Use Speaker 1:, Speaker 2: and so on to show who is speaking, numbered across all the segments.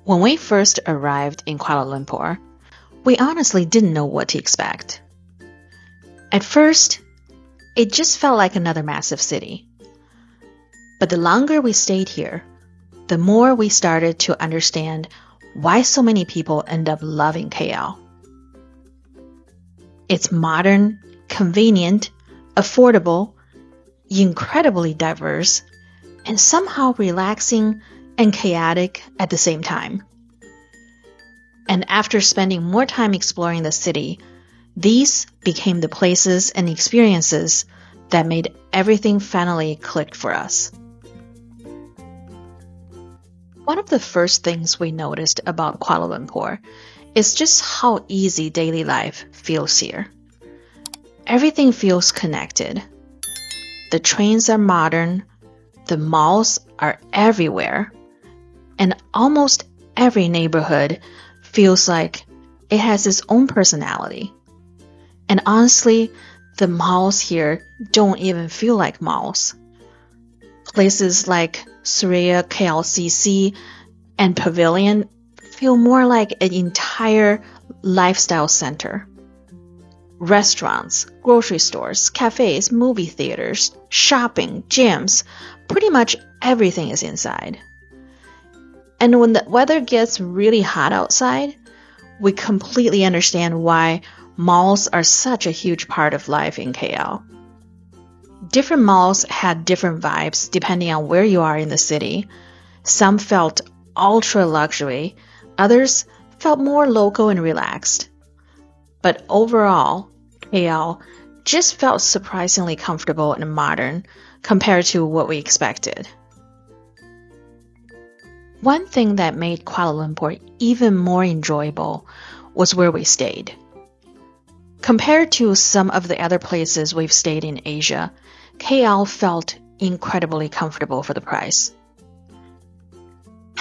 Speaker 1: When we first arrived in Kuala Lumpur, we honestly didn't know what to expect. At first, it just felt like another massive city. But the longer we stayed here, the more we started to understand why so many people end up loving KL. It's modern, convenient, affordable, incredibly diverse, and somehow relaxing and chaotic at the same time. And after spending more time exploring the city, these became the places and experiences that made everything finally click for us. One of the first things we noticed about Kuala Lumpur is just how easy daily life feels here. Everything feels connected. The trains are modern, the malls are everywhere, and almost every neighborhood feels like it has its own personality. And honestly, the malls here don't even feel like malls. Places like Suria KLCC and Pavilion feel more like an entire lifestyle center. Restaurants, grocery stores, cafes, movie theaters, shopping, gyms, pretty much everything is inside. And when the weather gets really hot outside, we completely understand why malls are such a huge part of life in KL. Different malls had different vibes depending on where you are in the city. Some felt ultra luxury, others felt more local and relaxed. But overall, KL just felt surprisingly comfortable and modern compared to what we expected. One thing that made Kuala Lumpur even more enjoyable was where we stayed. Compared to some of the other places we've stayed in Asia, KL felt incredibly comfortable for the price.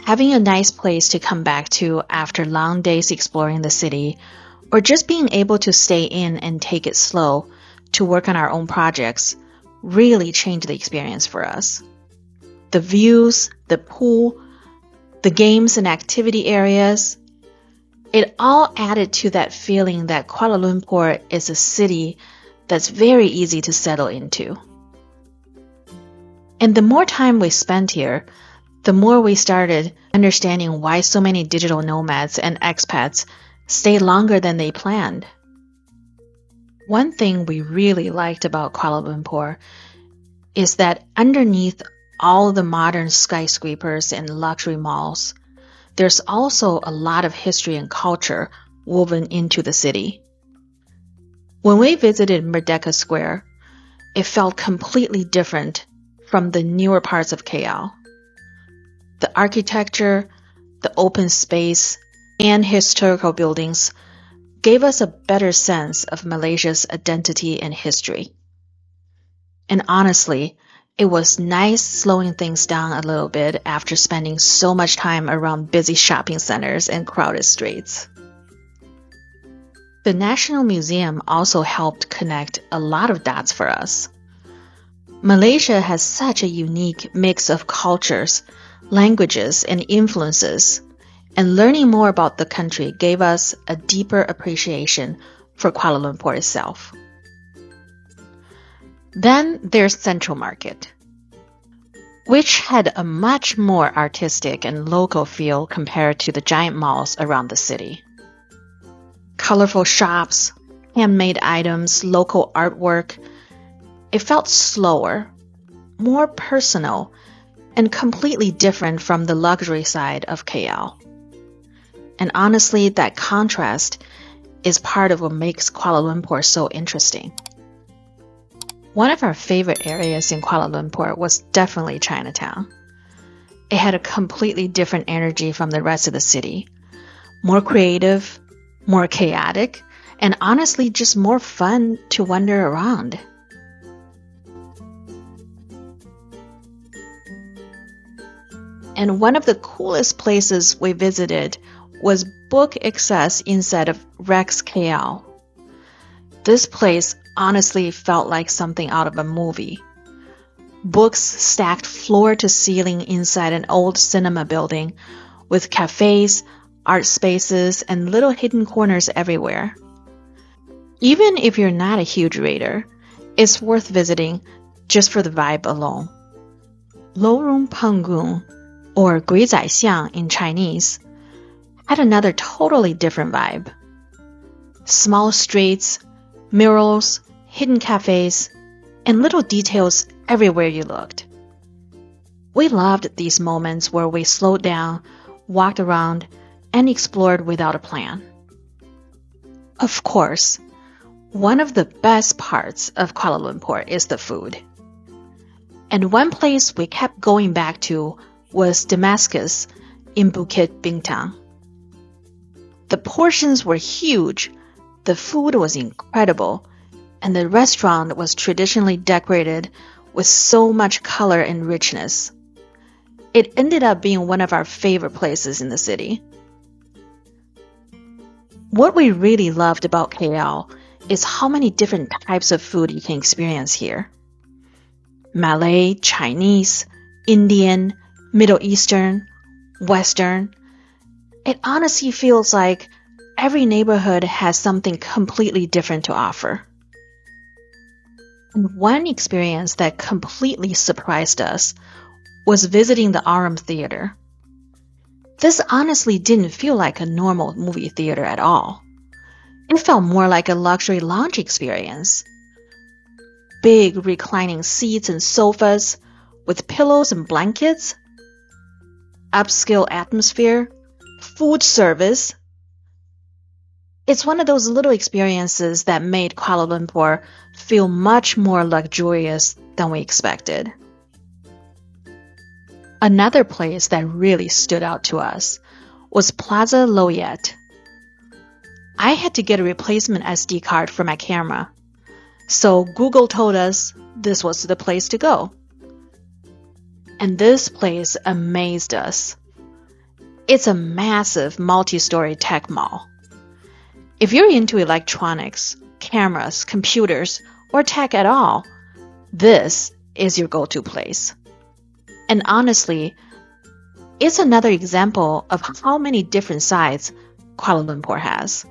Speaker 1: Having a nice place to come back to after long days exploring the city, or just being able to stay in and take it slow to work on our own projects really changed the experience for us. The views, the pool, the games and activity areas, it all added to that feeling that Kuala Lumpur is a city that's very easy to settle into. And the more time we spent here, the more we started understanding why so many digital nomads and expats stay longer than they planned. One thing we really liked about Kuala Lumpur is that underneath all the modern skyscrapers and luxury malls, there's also a lot of history and culture woven into the city. When we visited Merdeka Square, it felt completely different from the newer parts of KL. The architecture, the open space, and historical buildings gave us a better sense of Malaysia's identity and history. And honestly, it was nice slowing things down a little bit after spending so much time around busy shopping centers and crowded streets. The National Museum also helped connect a lot of dots for us. Malaysia has such a unique mix of cultures, languages, and influences, and learning more about the country gave us a deeper appreciation for Kuala Lumpur itself. Then there's Central Market, which had a much more artistic and local feel compared to the giant malls around the city. Colorful shops, handmade items, local artwork. It felt slower, more personal, and completely different from the luxury side of KL. And honestly, that contrast is part of what makes Kuala Lumpur so interesting. One of our favorite areas in Kuala Lumpur was definitely Chinatown. It had a completely different energy from the rest of the city. More creative, more chaotic, and honestly just more fun to wander around. And one of the coolest places we visited was BookXcess inside of Rex KL. This place honestly felt like something out of a movie. Books stacked floor to ceiling inside an old cinema building with cafes, art spaces, and little hidden corners everywhere. Even if you're not a huge reader, it's worth visiting just for the vibe alone. Lorong Panggung, or Guizaixiang in Chinese, had another totally different vibe. Small streets, murals, hidden cafes, and little details everywhere you looked. We loved these moments where we slowed down, walked around, and explored without a plan. Of course, one of the best parts of Kuala Lumpur is the food. And one place we kept going back to was Damascus in Bukit, Bintang. The portions were huge, the food was incredible, and the restaurant was traditionally decorated with so much color and richness. It ended up being one of our favorite places in the city. What we really loved about KL is how many different types of food you can experience here. Malay, Chinese, Indian, Middle Eastern, Western. It honestly feels like every neighborhood has something completely different to offer. And one experience that completely surprised us was visiting the Aurum Theatre. This honestly didn't feel like a normal movie theater at all. It felt more like a luxury lounge experience. Big reclining seats and sofas with pillows and blankets, upscale atmosphere, food service. It's one of those little experiences that made Kuala Lumpur feel much more luxurious than we expected. Another place that really stood out to us was Plaza Low Yat. I had to get a replacement SD card for my camera, so Google told us this was the place to go. And this place amazed us. It's a massive multi-story tech mall. If you're into electronics, cameras, computers, or tech at all, this is your go-to place. And honestly, it's another example of how many different sides Kuala Lumpur has.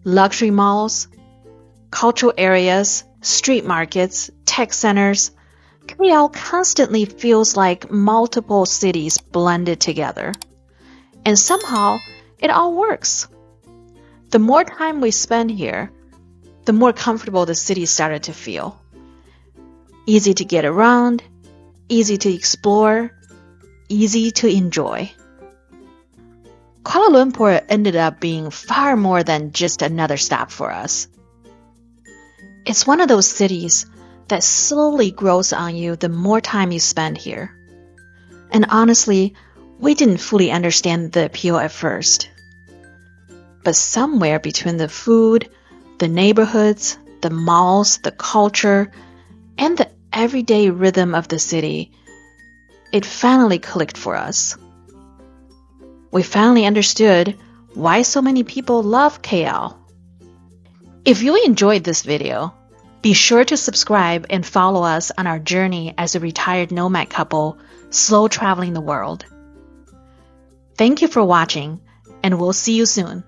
Speaker 1: Luxury malls, cultural areas, street markets, tech centers. KL constantly feels like multiple cities blended together. And somehow, it all works. The more time we spend here, the more comfortable the city started to feel. Easy to get around, easy to explore, easy to enjoy. Kuala Lumpur ended up being far more than just another stop for us. It's one of those cities that slowly grows on you the more time you spend here. And honestly, we didn't fully understand the appeal at first. But somewhere between the food, the neighborhoods, the malls, the culture, and the everyday rhythm of the city, it finally clicked for us. We finally understood why so many people love KL. If you enjoyed this video, be sure to subscribe and follow us on our journey as a retired nomad couple slow traveling the world. Thank you for watching, and we'll see you soon.